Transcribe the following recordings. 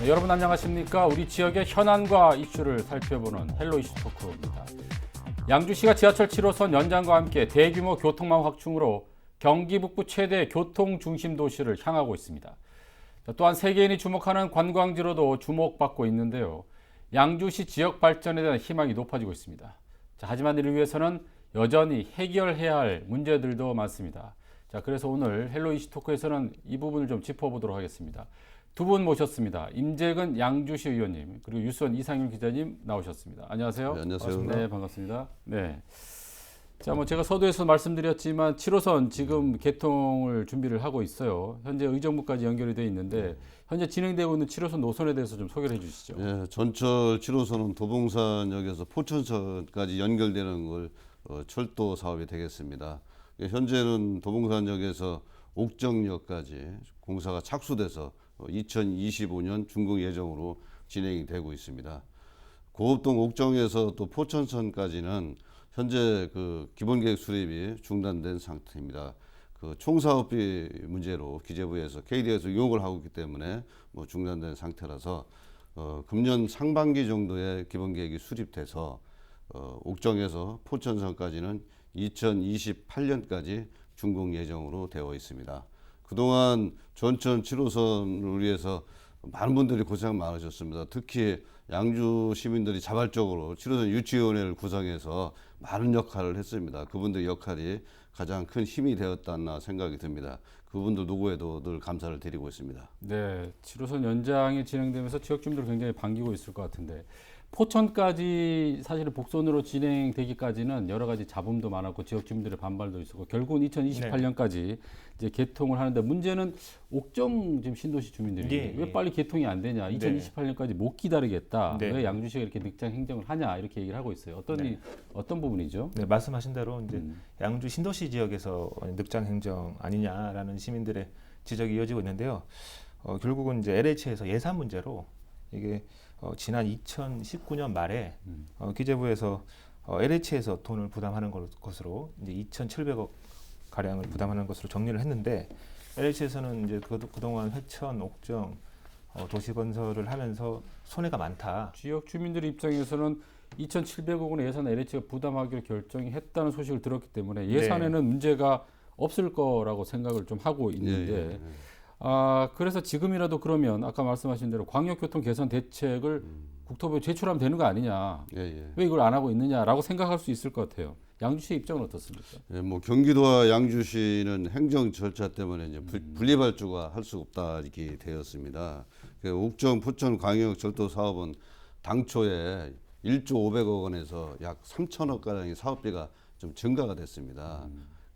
네, 여러분 안녕하십니까? 우리 지역의 현안과 이슈를 살펴보는 헬로 이슈 토크입니다. 양주시가 지하철 7호선 연장과 함께 대규모 교통망 확충으로 경기 북부 최대 교통 중심 도시를 향하고 있습니다. 또한 세계인이 주목하는 관광지로도 주목받고 있는데요. 양주시 지역 발전에 대한 희망이 높아지고 있습니다. 하지만 이를 위해서는 여전히 해결해야 할 문제들도 많습니다. 그래서 오늘 헬로 이슈 토크에서는 이 부분을 좀 짚어보도록 하겠습니다. 두 분 모셨습니다. 임재근 양주시 의원님 그리고 유수원 이상윤 기자님 나오셨습니다. 안녕하세요. 네, 안녕하세요. 반갑습니다. 네, 반갑습니다. 네. 자, 제가 서두에서 말씀드렸지만 7호선 지금 개통을 준비를 하고 있어요. 현재 의정부까지 연결이 돼 있는데 현재 진행되고 있는 7호선 노선에 대해서 좀 소개를 해주시죠. 네, 전철 7호선은 도봉산역에서 포천선까지 연결되는 걸 철도 사업이 되겠습니다. 현재는 도봉산역에서 옥정역까지 공사가 착수돼서 2025년 준공 예정으로 진행이 되고 있습니다. 고업동 옥정에서 또 포천선까지는 현재 그 기본계획 수립이 중단된 상태입니다. 그 총사업비 문제로 기재부에서 KD에서 요구를 하고 있기 때문에 중단된 상태라서 금년 상반기 정도에 기본계획이 수립돼서 옥정에서 포천선까지는 2028년까지 준공 예정으로 되어 있습니다. 그동안 전천 7호선을 위해서 많은 분들이 고생 많으셨습니다. 특히 양주 시민들이 자발적으로 7호선 유치위원회를 구성해서 많은 역할을 했습니다. 그분들 역할이 가장 큰 힘이 되었다나 생각이 듭니다. 그분들 누구에도 늘 감사를 드리고 있습니다. 네, 7호선 연장이 진행되면서 지역 주민들 굉장히 반기고 있을 것 같은데 포천까지 사실은 복선으로 진행되기까지는 여러 가지 잡음도 많았고 지역 주민들의 반발도 있었고 결국은 2028년까지 이제 개통을 하는데 문제는 옥정 지금 신도시 주민들이 왜 빨리 개통이 안 되냐, 2028년까지 못 기다리겠다, 왜 양주시가 이렇게 늑장 행정을 하냐 이렇게 얘기를 하고 있어요. 어떤 부분이죠? 네, 말씀하신 대로 이제 양주 신도시 지역에서 늑장 행정 아니냐라는 시민들의 지적이 이어지고 있는데요. 결국은 이제 LH에서 예산 문제로 이게 지난 2019년 말에 기재부에서 LH에서 돈을 부담하는 것으로 이제 2,700억 가량을 부담하는 것으로 정리를 했는데 LH에서는 이제 그동안 회천, 옥정 도시 건설을 하면서 손해가 많다. 지역 주민들 입장에서는 2,700억 원의 예산을 LH가 부담하기로 결정이 했다는 소식을 들었기 때문에 예산에는 문제가 없을 거라고 생각을 좀 하고 있는데 그래서 지금이라도 그러면 아까 말씀하신 대로 광역교통 개선 대책을 국토부에 제출하면 되는 거 아니냐, 왜 이걸 안 하고 있느냐라고 생각할 수 있을 것 같아요. 양주시 입장은 어떻습니까? 경기도와 양주시는 행정 절차 때문에 이제 분리발주가 할 수 없다 이렇게 되었습니다. 옥정 포천 광역 철도 사업은 당초에 1조 500억 원에서 약 3천억 가량의 사업비가 좀 증가가 됐습니다.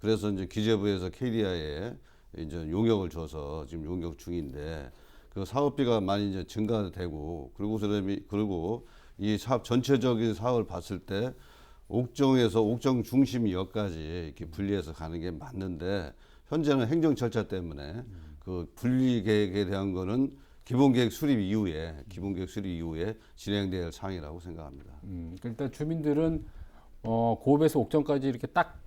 그래서 이제 기재부에서 KDI에 이제 용역을 줘서 지금 용역 중인데 그 사업비가 많이 이제 증가되고 그리고 이 사업 전체적인 사업을 봤을 때 옥정에서 옥정 중심역까지 이렇게 분리해서 가는 게 맞는데 현재는 행정 절차 때문에 그 분리 계획에 대한 거는 기본계획 수립 이후에 진행될 사항이라고 생각합니다. 일단 주민들은 고읍에서 옥정까지 이렇게 딱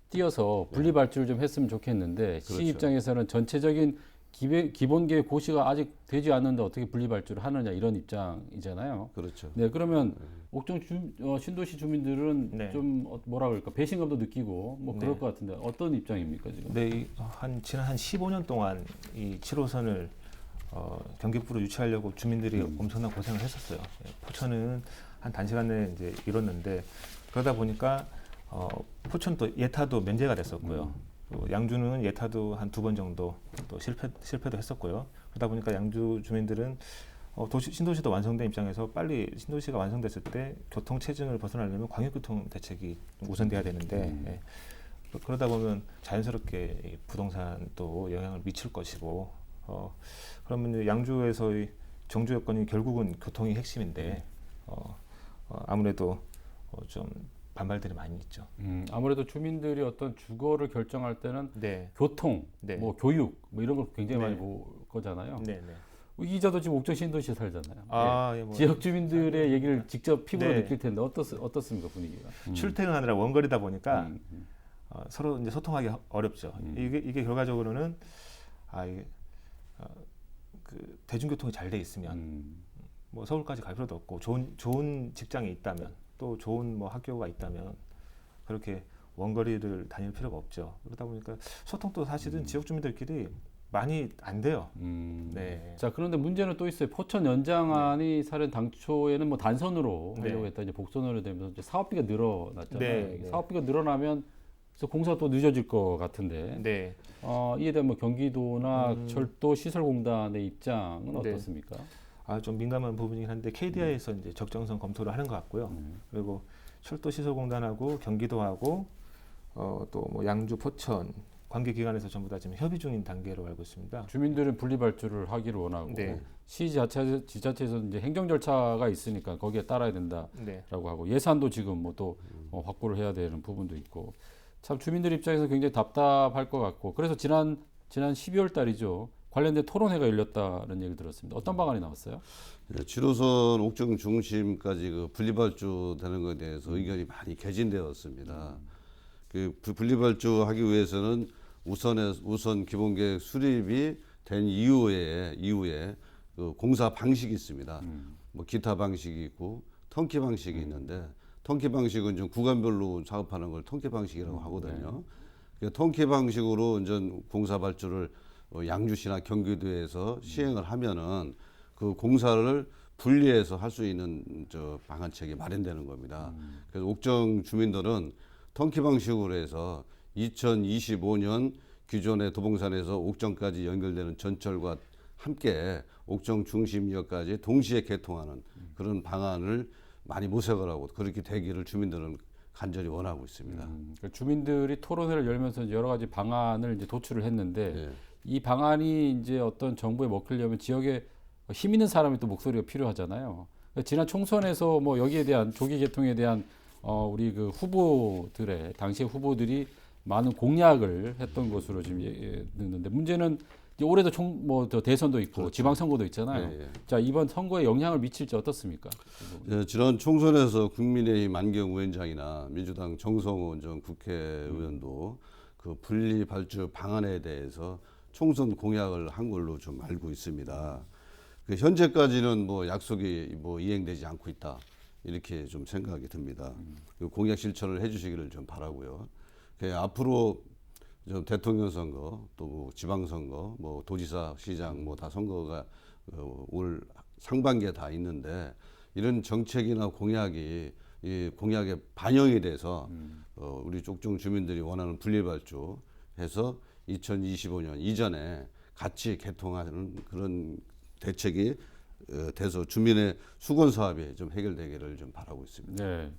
띄어서 분리발주를 좀 했으면 좋겠는데 시 입장에서는 전체적인 기본계획 고시가 아직 되지 않는데 어떻게 분리발주를 하느냐 이런 입장이잖아요. 그렇죠. 네, 그러면 옥정 신도시 주민들은 좀 뭐라 그럴까 배신감도 느끼고 그럴 것 같은데 어떤 입장입니까 지금? 네, 지난 한 15년 동안 이 7호선을 경기북부로 유치하려고 주민들이 엄청난 고생을 했었어요. 포천은 한 단시간 내에 이제 이뤘는데 그러다 보니까 포천도 예타도 면제가 됐었고요. 또 양주는 예타도 한 2번 정도 또 실패도 했었고요. 그러다 보니까 양주 주민들은 신도시도 완성된 입장에서 빨리 신도시가 완성됐을 때 교통 체증을 벗어나려면 광역교통 대책이 우선돼야 되는데 그러다 보면 자연스럽게 부동산도 영향을 미칠 것이고 그러면 양주에서의 정주 여건이 결국은 교통이 핵심인데 아무래도 좀 반발들이 많이 있죠. 아무래도 주민들이 어떤 주거를 결정할 때는 교통, 교육 이런 걸 굉장히 많이 볼 거잖아요. 이 기자도 지금 옥정 신도시에 살잖아요. 지역 주민들의 얘기를 직접 피부로 느낄 텐데 어떻습니까 분위기가? 출퇴근하느라 원거리다 보니까 서로 이제 소통하기 어렵죠. 이게 결과적으로는 그 대중교통이 잘 돼 있으면 뭐 서울까지 갈 필요도 없고 좋은 직장이 있다면 또 좋은 뭐 학교가 있다면 그렇게 원거리를 다닐 필요가 없죠. 그러다 보니까 소통도 사실은 지역 주민들끼리 많이 안 돼요. 네. 자, 그런데 문제는 또 있어요. 포천 연장안이 사실 당초에는 뭐 단선으로 네. 하려고 했다 이제 복선으로 되면서 이제 사업비가 늘어났잖아요. 네, 네. 사업비가 늘어나면 그래서 공사가 또 늦어질 것 같은데 네. 이에 대한 뭐 경기도나 철도시설공단의 입장은 네. 어떻습니까? 좀 민감한 부분이긴 한데 KDI에서 이제 적정성 검토를 하는 것 같고요. 그리고 철도시설공단하고 경기도하고 또 뭐 양주, 포천 관계기관에서 전부 다 지금 협의 중인 단계로 알고 있습니다. 주민들은 분리발주를 하기를 원하고 네. 지자체에서 이제 행정 절차가 있으니까 거기에 따라야 된다라고 네. 하고 예산도 지금 뭐 또 확보를 해야 되는 부분도 있고 참 주민들 입장에서 굉장히 답답할 것 같고 그래서 지난 12월 달이죠. 관련된 토론회가 열렸다는 얘기를 들었습니다. 어떤 방안이 나왔어요? 7호선 옥정 중심까지 그 분리발주 되는 것에 대해서 의견이 많이 개진되었습니다. 그 분리발주하기 위해서는 우선 기본계획 수립이 된 이후에 그 공사 방식이 있습니다. 뭐 기타 방식이 있고 턴키 방식이 있는데 턴키 방식은 좀 구간별로 작업하는 걸 턴키 방식이라고 하거든요. 그 턴키 방식으로 이제 공사 발주를 양주시나 경기도에서 시행을 하면은 그 공사를 분리해서 할 수 있는 방안책이 마련되는 겁니다. 그래서 옥정 주민들은 턴키 방식으로 해서 2025년 기존의 도봉산에서 옥정까지 연결되는 전철과 함께 옥정 중심역까지 동시에 개통하는 그런 방안을 많이 모색을 하고 그렇게 되기를 주민들은 간절히 원하고 있습니다. 그러니까 주민들이 토론회를 열면서 이제 여러 가지 방안을 이제 도출을 했는데 네. 이 방안이 이제 어떤 정부에 먹히려면 지역에 힘 있는 사람이 또 목소리가 필요하잖아요. 그러니까 지난 총선에서 뭐 여기에 대한 조기 개통에 대한 우리 그 후보들의 당시의 후보들이 많은 공약을 했던 것으로 지금 듣는데 문제는 이제 올해도 대선도 있고 그렇죠. 지방선거도 있잖아요. 네, 네. 자, 이번 선거에 영향을 미칠지 어떻습니까? 지난 총선에서 국민의힘 안경 위원장이나 민주당 정성호 전 국회의원도 그 분리 발주 방안에 대해서 총선 공약을 한 걸로 좀 알고 있습니다. 그 현재까지는 뭐 약속이 뭐 이행되지 않고 있다 이렇게 좀 생각이 듭니다. 그 공약 실천을 해주시기를 좀 바라고요. 그 앞으로 좀 대통령 선거 또 지방선거 뭐 도지사 시장 뭐 다 선거가 올 상반기에 다 있는데 이런 정책이나 공약이 이 공약에 반영이 돼서 우리 옥정 주민들이 원하는 분리발주해서 2025년 이전에 같이 개통하는 그런 대책이 돼서 주민의 수건 사업이 좀 해결되기를 좀 바라고 있습니다. 네.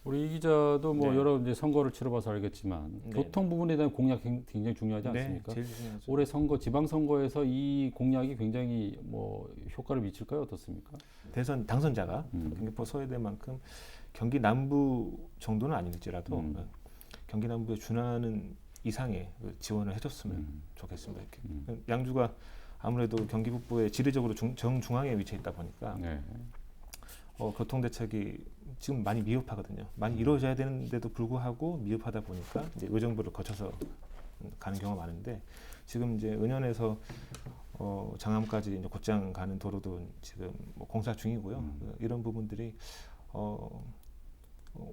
우리 이 기자도 뭐 네. 여러 이제 선거를 치러봐서 알겠지만 네. 교통 부분에 대한 공약 굉장히 중요하지 않습니까? 제일 중요하죠. 올해 선거 지방선거에서 이 공약이 굉장히 뭐 효과를 미칠까요? 어떻습니까? 대선 당선자가 경기포 서해대만큼 경기 남부 정도는 아닐지라도 경기 남부에 준하는 이상의 그 지원을 해줬으면 좋겠습니다. 이렇게. 양주가 아무래도 경기 북부에 지리적으로 정중앙에 위치해 있다 보니까 네. 교통 대책이 지금 많이 미흡하거든요. 많이 이루어져야 되는데도 불구하고 미흡하다 보니까 이제 의정부를 거쳐서 가는 경우가 많은데 지금 이제 은현에서 장암까지 이제 곧장 가는 도로도 지금 뭐 공사 중이고요. 이런 부분들이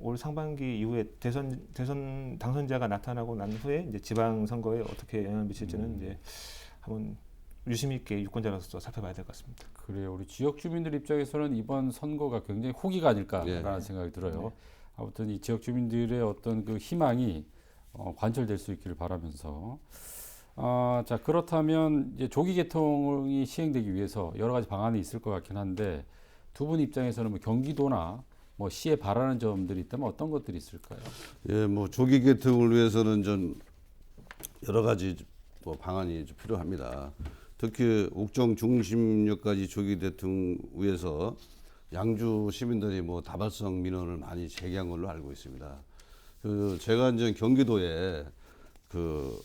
올 상반기 이후에 대선 당선자가 나타나고 난 후에 이제 지방 선거에 어떻게 영향을 미칠지는 이제 한번 유심 있게 유권자로서 살펴봐야 될 것 같습니다. 그래요. 우리 지역 주민들 입장에서는 이번 선거가 굉장히 호기가 아닐까라는 생각이 들어요. 네. 아무튼 이 지역 주민들의 어떤 그 희망이 관철될 수 있기를 바라면서 자, 그렇다면 이제 조기 개통이 시행되기 위해서 여러 가지 방안이 있을 것 같긴 한데 두 분 입장에서는 뭐 경기도나 뭐 시에 바라는 점들이 있다면 어떤 것들이 있을까요? 예, 뭐 조기 개통을 위해서는 좀 여러 가지 뭐 방안이 좀 필요합니다. 특히 옥정 중심역까지 조기 개통 위해서 양주 시민들이 뭐 다발성 민원을 많이 제기한 걸로 알고 있습니다. 그 제가 이제 경기도에 그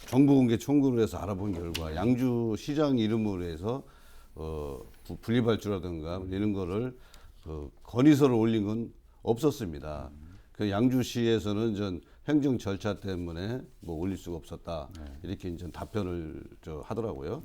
정부 공개 청구를 해서 알아본 결과 양주 시장 이름으로 해서 분리발주라든가 이런 거를 건의서를 올린 건 없었습니다. 그 양주시에서는 전 행정 절차 때문에 뭐 올릴 수가 없었다 이렇게 이제 답변을 하더라고요.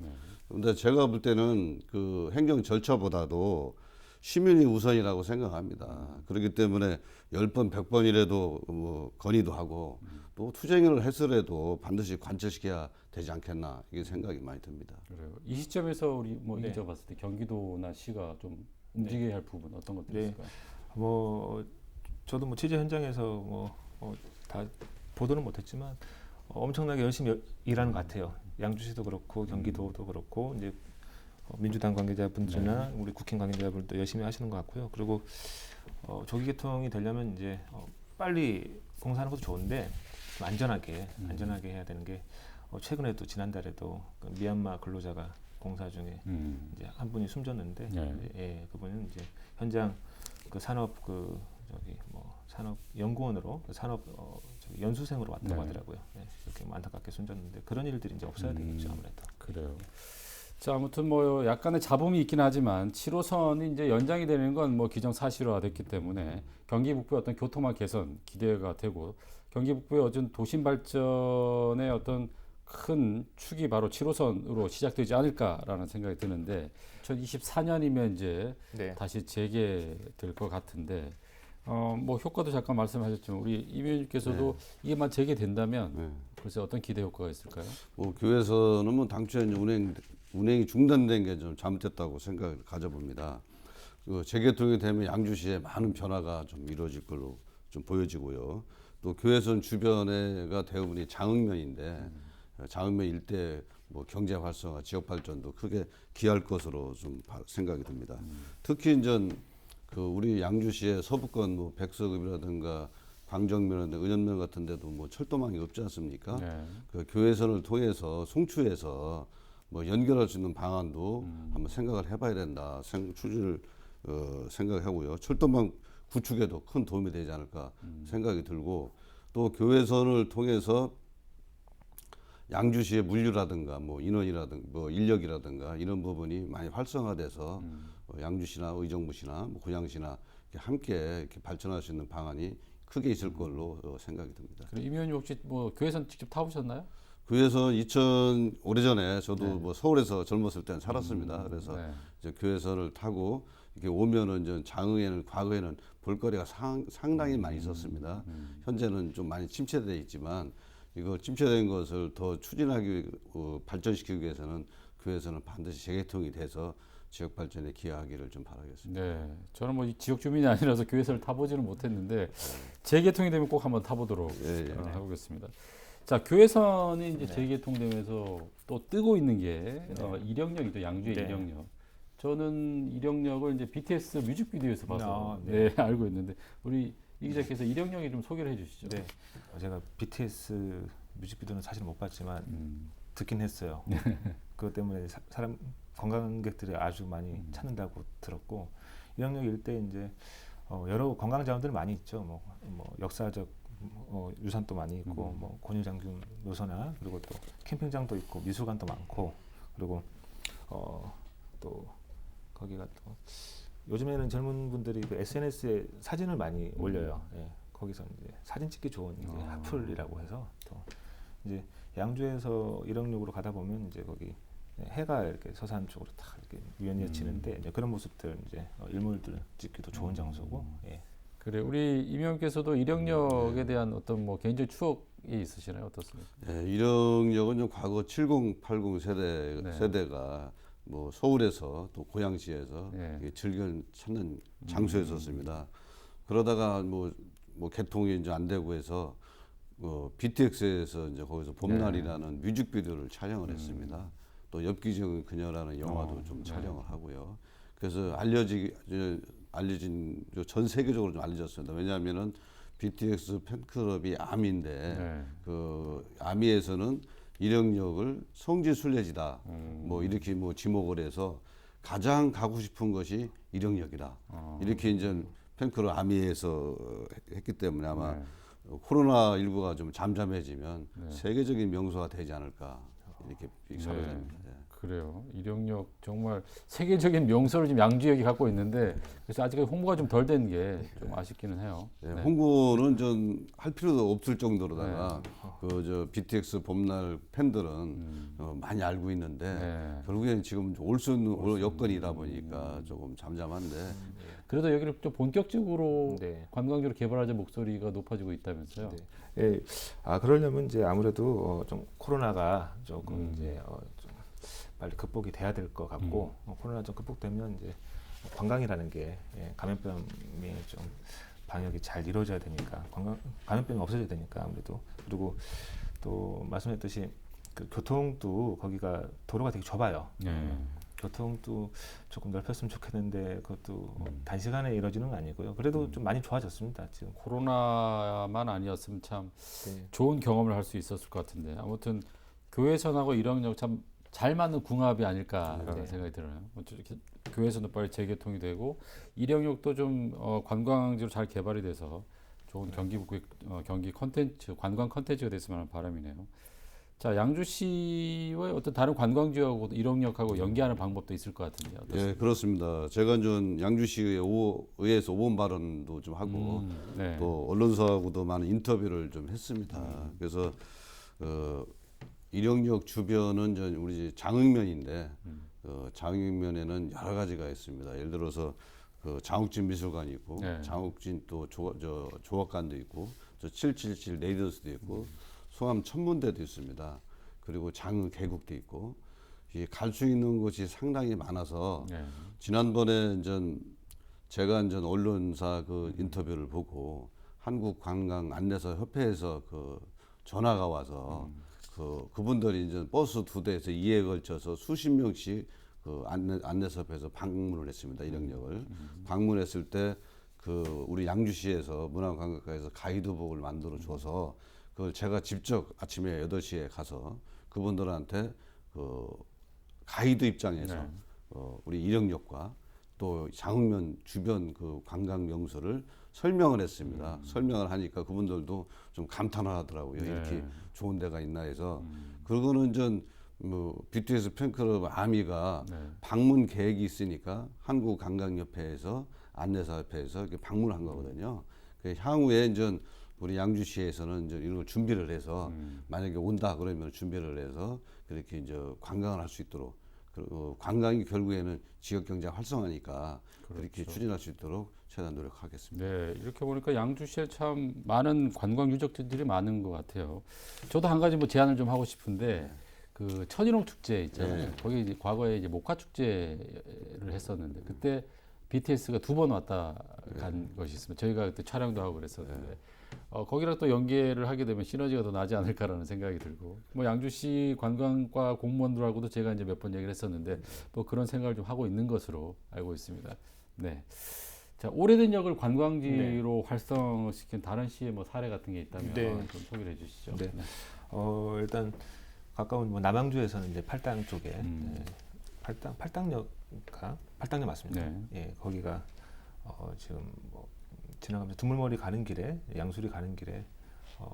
근데 제가 볼 때는 그 행정 절차보다도 시민이 우선이라고 생각합니다. 그렇기 때문에 10번, 100번이라도 뭐 건의도 하고 또 투쟁을 했으라도 반드시 관철시켜야 되지 않겠나 이게 생각이 많이 듭니다. 그래요. 이 시점에서 우리 뭐 네. 이기자 봤을 때 경기도나 시가 좀 움직여야 할 부분 어떤 것들이 네. 있을까요? 뭐 저도 뭐 취재 현장에서 다 보도는 못했지만 엄청나게 열심히 일하는 것 같아요. 양주시도 그렇고 경기도도 그렇고 이제 민주당 관계자분들이나 우리 국힘 관계자분들도 열심히 하시는 것 같고요. 그리고 조기 개통이 되려면 이제 빨리 공사하는 것도 좋은데 좀 안전하게 해야 되는 게 최근에도 지난달에도 그 미얀마 근로자가 공사 중에 이제 한 분이 숨졌는데 네. 예, 그분은 이제 현장 그 산업 그 저기 뭐 산업 연구원으로 산업 저기 연수생으로 왔다고 네. 하더라고요. 예, 이렇게 뭐 안타깝게 숨졌는데 그런 일들이 이제 없어야 되겠죠 아무래도. 그래요. 자, 아무튼 뭐 약간의 잡음이 있긴 하지만 7호선이 이제 연장이 되는 건 뭐 기정사실화됐기 때문에 경기 북부의 어떤 교통망 개선 기대가 되고 경기 북부의 어떤 도심 발전의 어떤 큰 축이 바로 7호선으로 시작되지 않을까라는 생각이 드는데 2024년이면 이제 네. 다시 재개될 것 같은데 뭐 효과도 잠깐 말씀하셨지만 우리 임 의원님께서도 이게만 재개된다면 네. 글쎄 어떤 기대 효과가 있을까요? 뭐 교회에서는 뭐 당초에 이제 운행이 중단된 게 좀 잘못됐다고 생각을 가져봅니다. 그 재개통이 되면 양주시에 많은 변화가 좀 이루어질 걸로 좀 보여지고요. 또 교회선 주변에가 대부분이 장흥면인데 장흥면 일대 뭐 경제 활성화, 지역 발전도 크게 기할 것으로 좀 생각이 듭니다. 특히 이제 그 우리 양주시의 서부권 뭐 백석읍이라든가 광정면이나 은현면 같은 데도 뭐 철도망이 없지 않습니까? 네. 그 교회선을 통해서 송추해서 뭐 연결할 수 있는 방안도 한번 생각을 해봐야 된다. 추진을 생각하고요. 철도망 구축에도 큰 도움이 되지 않을까 생각이 들고 또 교회선을 통해서 양주시의 물류라든가 뭐 인원이라든가 뭐 인력이라든가 이런 부분이 많이 활성화돼서 양주시나 의정부시나 뭐 고양시나 이렇게 함께 이렇게 발전할 수 있는 방안이 크게 있을 걸로 생각이 듭니다. 그럼 임 의원님 혹시 뭐 교회선 직접 타보셨나요? 교회선 오래전에 저도 뭐 서울에서 젊었을 때는 살았습니다. 그래서 네. 이제 교회선을 타고 이렇게 오면은 이제 장흥에는 과거에는 볼거리가 상당히 많이 있었습니다. 현재는 좀 많이 침체되어 있지만 이거 침체된 것을 더 추진하기 발전시키기 위해서는 교회선은 반드시 재개통이 돼서 지역 발전에 기여하기를 좀 바라겠습니다. 네, 저는 뭐 이 지역 주민이 아니라서 교회선을 타보지는 못했는데 재개통이 되면 꼭 한번 타보도록 예, 예. 해보겠습니다. 자, 교회선이 이제 재개통되면서 또 뜨고 있는 게 이령역이죠. 양주의 네. 이령역. 저는 이령역을 이제 BTS 뮤직비디오에서 봐서 네. 네, 알고 있는데 우리 이 기자께서 이령역이 좀 소개를 해주시죠. 네. 제가 BTS 뮤직비디오는 사실 못 봤지만 듣긴 했어요. 그것 때문에 사람 관광객들이 아주 많이 찾는다고 들었고 이령역 일대 이제 여러 관광 자원들이 많이 있죠. 뭐 역사적 유산도 많이 있고 뭐 권유장군 묘소나 그리고 또 캠핑장도 있고 미술관도 많고 그리고 또 거기가 또 요즘에는 젊은 분들이 그 SNS에 사진을 많이 올려요. 예, 거기서 이제 사진 찍기 좋은 이제 핫플이라고 해서 또 이제 양주에서 이령역으로 가다 보면 이제 거기 해가 이렇게 서산 쪽으로 딱 이렇게 유연히 지는데 이제 그런 모습들 이제 일몰들 찍기도 좋은 장소고. 예. 그래, 우리 임 의원께서도 이령역에 대한 어떤 뭐 개인적 추억이 있으시나요? 어떻습니까? 네, 이령역은 좀 과거 70, 80 세대가 뭐 서울에서 또 고양시에서 즐겨 찾는 장소였었습니다. 그러다가 뭐 개통이 이제 안 되고 해서 BTX에서 이제 거기서 봄날이라는 뮤직비디오를 촬영을 했습니다. 또 엽기적인 그녀라는 영화도 좀 촬영을 하고요. 그래서 알려진 전 세계적으로 좀 알려졌습니다. 왜냐하면은 BTS 팬클럽이 아미인데 그 아미에서는 이령역을 성지 순례지다 뭐 이렇게 뭐 지목을 해서 가장 가고 싶은 것이 이령역이다 이렇게 이제 팬클럽 아미에서 했기 때문에 아마 코로나 19가 좀 잠잠해지면 세계적인 명소가 되지 않을까 이렇게 생각합니다. 그래요. 이령역 정말 세계적인 명소를 지금 양주역이 갖고 있는데 그래서 아직까지 홍보가 좀 덜 된 게 좀 아쉽기는 해요. 네, 네. 홍보는 좀 할 필요도 없을 정도로다가 그 저 BTS 봄날 팬들은 많이 알고 있는데 네. 결국에는 지금 올 수 있는 여건이다 보니까 조금 잠잠한데 그래도 여기를 좀 본격적으로 네. 관광지로 개발하자 목소리가 높아지고 있다면서요. 네. 예, 그러려면 이제 아무래도 좀 코로나가 조금 이제 좀 빨리 극복이 돼야 될 것 같고 코로나 좀 극복되면 이제 관광이라는 게 감염병이 좀 방역이 잘 이루어져야 되니까 감염병이 없어져야 되니까 아무래도 그리고 또 말씀했듯이 그 교통도 거기가 도로가 되게 좁아요. 네. 교통도 조금 넓혔으면 좋겠는데 그것도 단시간에 이루어지는 건 아니고요. 그래도 좀 많이 좋아졌습니다. 지금. 코로나만 아니었으면 참 네. 좋은 경험을 할 수 있었을 것 같은데 아무튼 교외선하고 이령역 참 잘 맞는 궁합이 아닐까라는 네. 생각이 들어요. 이렇게 교외선도 빨리 재개통이 되고 이령역도 좀 관광지로 잘 개발이 돼서 좋은 경기 컨텐츠, 관광 컨텐츠가 됐으면 하는 바람이네요. 자, 양주시의 어떤 다른 관광지하고 이령역하고 연계하는 방법도 있을 것 같은데 어떻습니까? 예, 그렇습니다. 제가 좀 양주시의회에서 5번 발언도 좀 하고 네. 또 언론사하고도 많은 인터뷰를 좀 했습니다. 그래서 이령역 주변은 저 우리 장흥면인데 장흥면에는 여러 가지가 있습니다. 예를 들어서 그 장욱진 미술관이 있고 네. 장욱진 또 조각관도 있고 저 777 레이더스도 있고 송암 천문대도 있습니다. 그리고 장흥 계곡도 있고 갈 수 있는 곳이 상당히 많아서 네. 지난번에 제가 언론사 그 인터뷰를 보고 한국관광안내사협회에서 그 전화가 와서 그분들이 이제 버스 2대에서 2회에 걸쳐서 수십 명씩 그 안내사협회에서 방문을 했습니다. 이령역을 방문했을 때 그 우리 양주시에서 문화관광과에서 가이드북을 만들어 줘서 그걸 제가 직접 아침에 8시에 가서 그분들한테 그 가이드 입장에서 네. 우리 이령역과 또 장흥면 주변 그 관광 명소를 설명을 했습니다. 설명을 하니까 그분들도 좀 감탄을 하더라고요. 네. 이렇게 좋은 데가 있나 해서. 그거는 BTS 팬클럽 아미가 네. 방문 계획이 있으니까 한국관광협회에서 안내사협회에서 이렇게 방문한 거거든요. 그 향후에 우리 양주시에서는 이런 걸 준비를 해서 만약에 온다 그러면 준비를 해서 그렇게 관광을 할 수 있도록 그리고 관광이 결국에는 지역 경제 활성화니까 그렇게 추진할 수 있도록 최대한 노력하겠습니다. 네, 이렇게 보니까 양주시에 참 많은 관광 유적지들이 많은 것 같아요. 저도 한 가지 제안을 좀 하고 싶은데 그 천일홍 축제 있잖아요. 네. 거기 이제 과거에 이제 목화 축제를 했었는데 그때 BTS가 2번 왔다 간 것이 있습니다. 저희가 그때 촬영도 하고 그랬었는데 거기랑 또 연계를 하게 되면 시너지가 더 나지 않을까라는 생각이 들고 양주시 관광과 공무원들하고도 제가 이제 몇 번 얘기를 했었는데 뭐 그런 생각을 좀 하고 있는 것으로 알고 있습니다. 네. 자, 오래된 역을 관광지로 활성시킨 다른 시의 사례 같은 게 있다면 네. 좀 소개를 해주시죠. 네. 일단 가까운 남양주에서는 이제 팔당 쪽에 팔당역 맞습니다. 네. 예, 거기가 지금 지나가면서 두물머리 가는 길에 양수리 가는 길에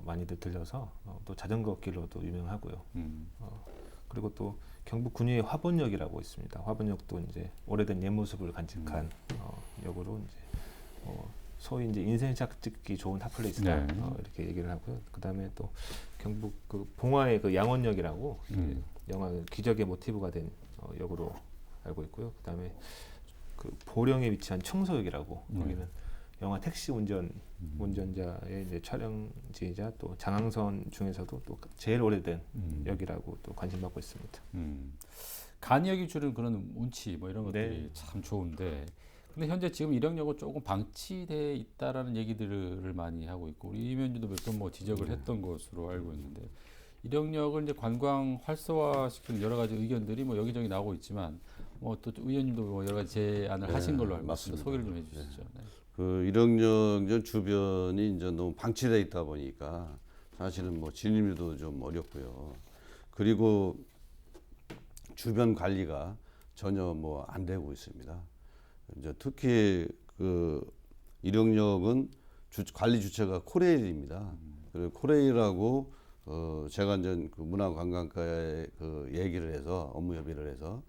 많이들 들려서 또 자전거 길로도 유명하고요. 그리고 또 경북 군위의 화본역이라고 있습니다. 화본역도 이제 오래된 옛 모습을 간직한 역으로 이제 소위 이제 인생샷 찍기 좋은 핫플레이스다 네. 이렇게 얘기를 하고요. 그다음에 또 경북 그 봉화의 그 양원역이라고 이제 영화 기적의 모티브가 된 역으로 알고 있고요. 그다음에 그 보령에 위치한 청소역이라고 거기는 영화 택시 운전자의 이제 촬영지이자 또 장항선 중에서도 또 제일 오래된 역이라고 또 관심받고 있습니다. 간역이 주는 그런 운치 이런 것들이 네. 참 좋은데 근데 현재 지금 이령역은 조금 방치돼 있다라는 얘기들을 많이 하고 있고 우리 이면주도 몇 번 지적을 했던 것으로 알고 있는데 이령역을 이제 관광 활성화시키는 여러 가지 의견들이 여기저기 나오고 있지만 또 의원님도 여러 가지 제안을 하신 걸로 알고 있습니다. 맞습니다. 소개를 좀 해주시죠. 네. 그 이령역 주변이 너무 방치되어 있다 보니까 사실은 진입도 좀 어렵고요. 그리고 주변 관리가 전혀 안 되고 있습니다. 이제 특히 그 이령역은 관리 주체가 코레일입니다. 그리고 코레일하고 제가 이제 그 문화관광과에 그 얘기를 해서 업무 협의를 해서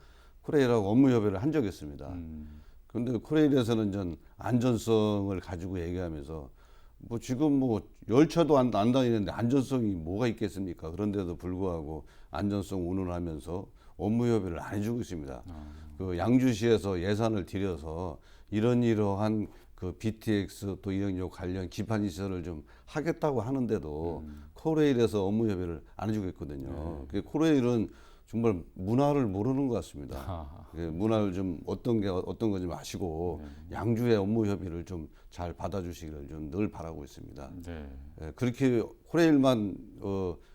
코레일하고 업무 협의를 한 적이 있습니다. 그런데 코레일에서는 전 안전성을 가지고 얘기하면서 뭐 지금 뭐 열차도 안 다니는데 안전성이 뭐가 있겠습니까? 그런데도 불구하고 안전성 운운하면서 업무 협의를 안 해주고 있습니다. 그 양주시에서 예산을 들여서 이러한 그 BTX 또 이영역 관련 기판 시설을 좀 하겠다고 하는데도 코레일에서 업무 협의를 안 해주고 있거든요. 그 코레일은 정말 문화를 모르는 것 같습니다. 문화를 좀 어떤 건지 아시고 양주의 업무 협의를 좀 잘 받아주시기를 좀 늘 바라고 있습니다. 네. 그렇게 코레일만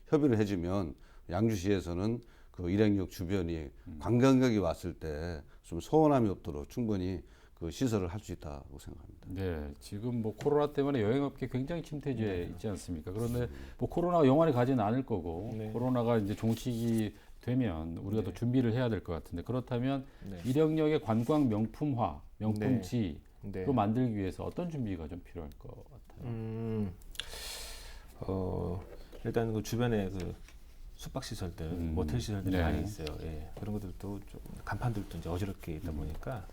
협의를 해주면 양주시에서는 그 일행역 주변이 관광객이 왔을 때 좀 소원함이 없도록 충분히 그 시설을 할 수 있다고 생각합니다. 네, 지금 뭐 코로나 때문에 여행업계 굉장히 침체지에 있지 않습니까? 그런데 뭐 코로나가 영원히 가지는 않을 거고 네. 코로나가 이제 종식이 되면 우리가 또 준비를 해야 될 것 같은데 그렇다면 네. 일영역의 관광 명품화, 명품지로 네. 만들기 위해서 어떤 준비가 좀 필요할 것 같아요? 일단 그 주변에 그 숙박 시설들, 모텔 시설들이 네. 많이 있어요. 예. 그런 것들도 좀 간판들도 이제 어지럽게 있다 보니까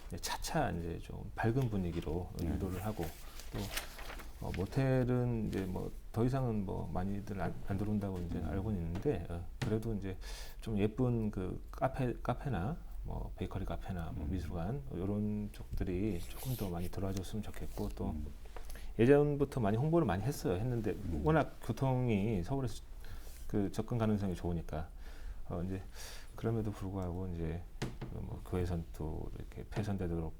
이제 차차 이제 좀 밝은 분위기로 유도를 하고 또 모텔은 이제 뭐 더 이상은 뭐 많이들 안 들어온다고 이제 알고는 있는데 그래도 이제 좀 예쁜 그 카페나 뭐 베이커리 카페나 뭐 미술관 이런 쪽들이 조금 더 많이 들어와줬으면 좋겠고 또 예전부터 많이 홍보를 많이 했는데 워낙 교통이 서울에서 그 접근 가능성이 좋으니까 이제 그럼에도 불구하고 이제 뭐 교회선도 이렇게 폐선되도록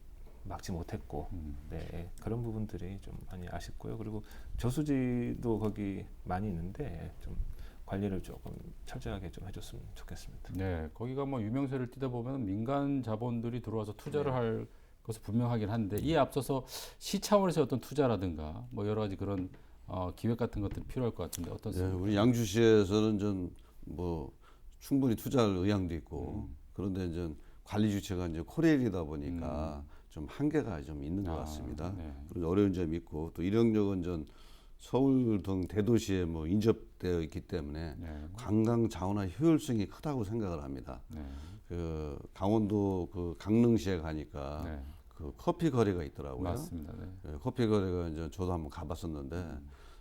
막지 못했고 네, 그런 부분들이 좀 많이 아쉽고요. 그리고 저수지도 거기 많이 있는데 좀 관리를 조금 철저하게 좀 해줬으면 좋겠습니다. 네, 거기가 뭐 유명세를 띠다 보면 민간 자본들이 들어와서 투자를 네. 할 것은 분명하긴 한데 이에 앞서서 시 차원에서 어떤 투자라든가 뭐 여러 가지 그런 기획 같은 것들이 필요할 것 같은데 네, 어떻습니까? 우리 양주시에서는 좀 뭐 충분히 투자할 의향도 있고 그런데 이제 관리 주체가 이제 코레일이다 보니까 좀 한계가 좀 있는 것 같습니다. 네. 그런 어려운 점이 있고 또 일영역은 전 서울 등 대도시에 뭐 인접되어 있기 때문에 네. 관광 자원화 효율성이 크다고 생각을 합니다. 네. 그 강원도 그 강릉시에 가니까 네. 그 커피 거리가 있더라고요. 맞습니다. 네. 예, 커피 거리가 이제 저도 한번 가봤었는데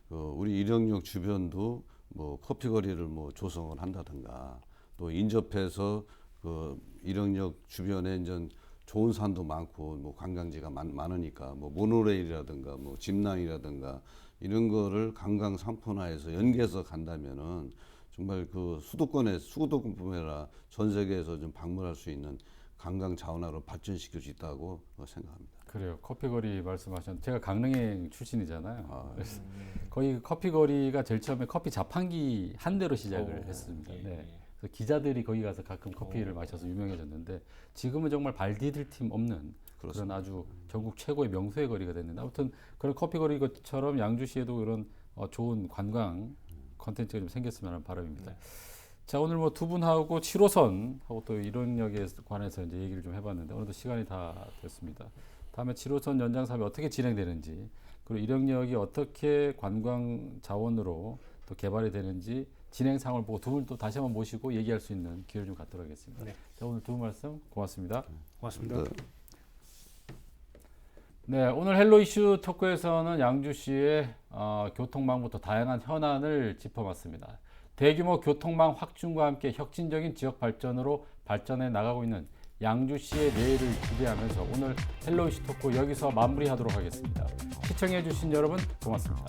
우리 일영역 주변도 뭐 커피 거리를 뭐 조성을 한다든가 또 인접해서 그 일영역 주변에 이제 좋은 산도 많고 뭐 관광지가 많으니까 뭐 모노레일이라든가 뭐 짚라인이라든가 이런 거를 관광 상품화해서 연계해서 간다면은 정말 그 수도권뿐만 아니라 전 세계에서 좀 방문할 수 있는 관광 자원화로 발전시킬 수 있다고 생각합니다. 그래요. 커피거리 말씀하셨는데 제가 강릉행 출신이잖아요. 아, 그래서 거의 커피거리가 제일 처음에 커피 자판기 한 대로 시작을 했습니다. 예, 네. 예. 그래서 기자들이 거기 가서 가끔 커피를 마셔서 유명해졌는데 지금은 정말 발 디딜 틈 없는 그런 아주 전국 최고의 명소의 거리가 됐는데 아무튼 그런 커피거리 것처럼 양주시에도 그런 좋은 관광 컨텐츠가 좀 생겼으면 하는 바람입니다. 네. 자, 오늘 뭐 두 분하고 7호선하고 또 일원역에 관해서 이제 얘기를 좀 해봤는데 어느덧 시간이 다 됐습니다. 다음에 7호선 연장 사업이 어떻게 진행되는지 그리고 일원역이 어떻게 관광 자원으로 또 개발이 되는지 진행 상황을 보고 두 분 또 다시 한번 모시고 얘기할 수 있는 기회를 좀 갖도록 하겠습니다. 네. 자, 오늘 두 분 말씀 고맙습니다. 고맙습니다. 네, 오늘 헬로 이슈 토크에서는 양주시의 교통망부터 다양한 현안을 짚어봤습니다. 대규모 교통망 확충과 함께 혁신적인 지역 발전으로 발전해 나가고 있는 양주시의 내일을 기대하면서 오늘 헬로 이슈 토크 여기서 마무리하도록 하겠습니다. 시청해주신 여러분 고맙습니다.